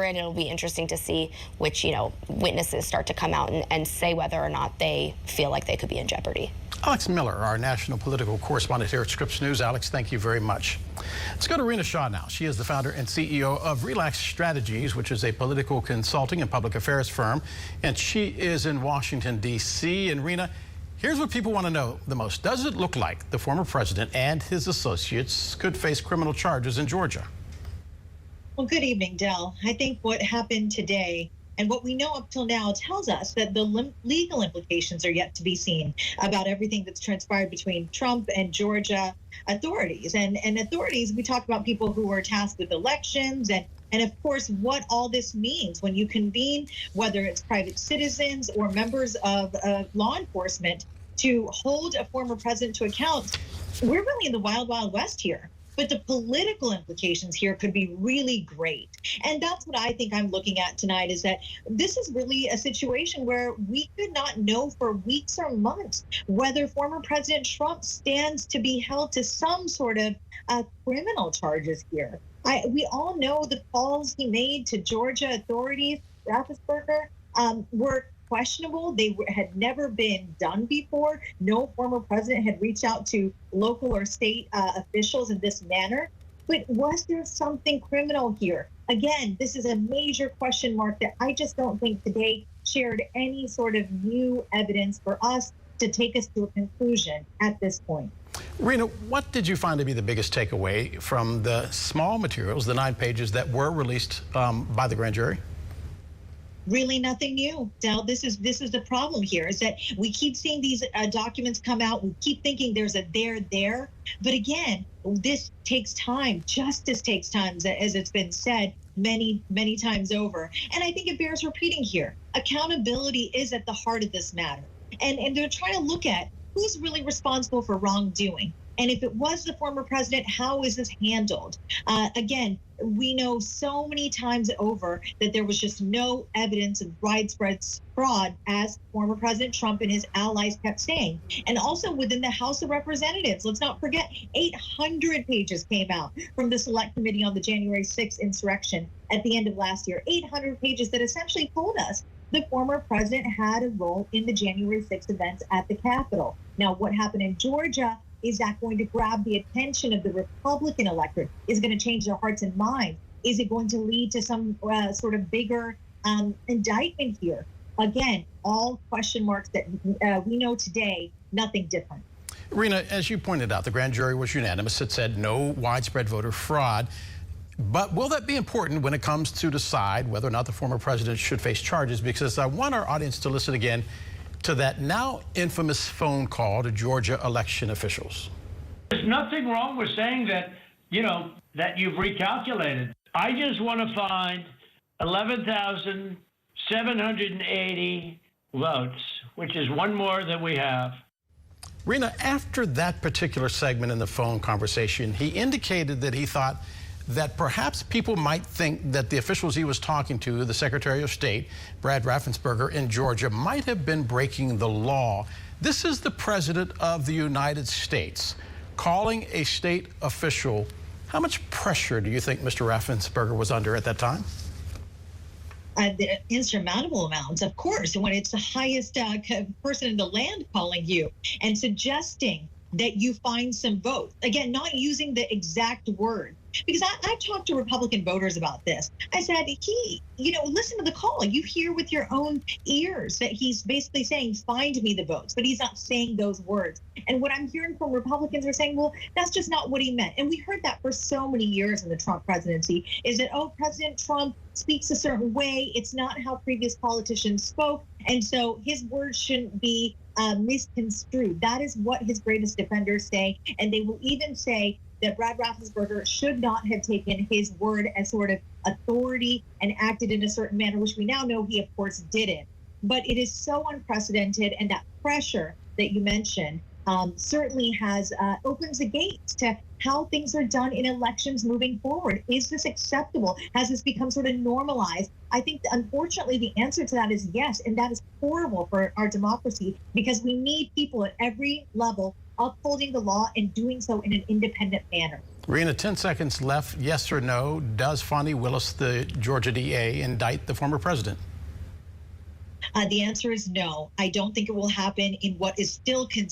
and it'll be interesting to see which, witnesses start to come out and say whether or not they feel like they could be in jeopardy. Alex Miller, our national political correspondent here at Scripps News. Alex, thank you very much. Let's go to Rina Shah now. She is the founder and CEO of Relax Strategies, which is a political consulting and public affairs firm, and she is in Washington, D.C. And Rina, here's what people want to know the most. Does it look like the former president and his associates could face criminal charges in Georgia? Well, good evening, Del. I think what happened today and what we know up till now tells us that the legal implications are yet to be seen about everything that's transpired between Trump and Georgia authorities. And authorities, we talk about people who are tasked with elections and of course, what all this means when you convene, whether it's private citizens or members of law enforcement, to hold a former president to account. We're really in the wild, wild west here. But the political implications here could be really great. And that's what I think I'm looking at tonight, is that this is really a situation where we could not know for weeks or months whether former President Trump stands to be held to some sort of criminal charges here. We all know the calls he made to Georgia authorities, Raffensperger, were questionable. They had never been done before. No former president had reached out to local or state officials in this manner. But was there something criminal here? Again, this is a major question mark that I just don't think today shared any sort of new evidence for us to take us to a conclusion at this point. Rina, what did you find to be the biggest takeaway from the small materials, the 9 pages that were released by the grand jury? Really nothing new, Del. This is the problem here, is that we keep seeing these documents come out. We keep thinking there's a there. But again, this takes time. Justice takes time, as it's been said many, many times over. And I think it bears repeating here. Accountability is at the heart of this matter. And they're trying to look at who's really responsible for wrongdoing. And if it was the former president, how is this handled? Again, we know so many times over that there was just no evidence of widespread fraud, as former President Trump and his allies kept saying. And also within the House of Representatives, let's not forget, 800 pages came out from the Select Committee on the January 6th insurrection at the end of last year. 800 pages that essentially told us the former president had a role in the January 6th events at the Capitol. Now, what happened in Georgia, is that going to grab the attention of the Republican electorate? Is it going to change their hearts and minds? Is it going to lead to some sort of bigger indictment here? Again, all question marks that we know today, nothing different. Rina, as you pointed out, the grand jury was unanimous. It said no widespread voter fraud. But will that be important when it comes to decide whether or not the former president should face charges? Because I want our audience to listen again to that now infamous phone call to Georgia election officials. There's nothing wrong with saying that, that you've recalculated. I just want to find 11,780 votes, which is one more than we have. Rina, after that particular segment in the phone conversation, he indicated that he thought that perhaps people might think that the officials he was talking to, the Secretary of State, Brad Raffensperger in Georgia, might have been breaking the law. This is the President of the United States calling a state official. How much pressure do you think Mr. Raffensperger was under at that time? The insurmountable amounts, of course, when it's the highest person in the land calling you and suggesting that you find some votes. Again, not using the exact word. Because I talked to Republican voters about this. I said, listen to the call. You hear with your own ears that he's basically saying, find me the votes, but he's not saying those words. And what I'm hearing from Republicans are saying, well, that's just not what he meant. And we heard that for so many years in the Trump presidency, is that, oh, President Trump speaks a certain way. It's not how previous politicians spoke. And so his words shouldn't be misconstrued. That is what his greatest defenders say. And they will even say that Brad Raffensperger should not have taken his word as sort of authority and acted in a certain manner, which we now know he, of course, didn't. But it is so unprecedented, and that pressure that you mentioned certainly has opens the gates to how things are done in elections moving forward. Is this acceptable? Has this become sort of normalized? I think, unfortunately, the answer to that is yes, and that is horrible for our democracy, because we need people at every level upholding the law and doing so in an independent manner. Rina, 10 seconds left. Yes or no, does Fonnie Willis, the Georgia DA, indict the former president? The answer is no. I don't think it will happen in what is still considered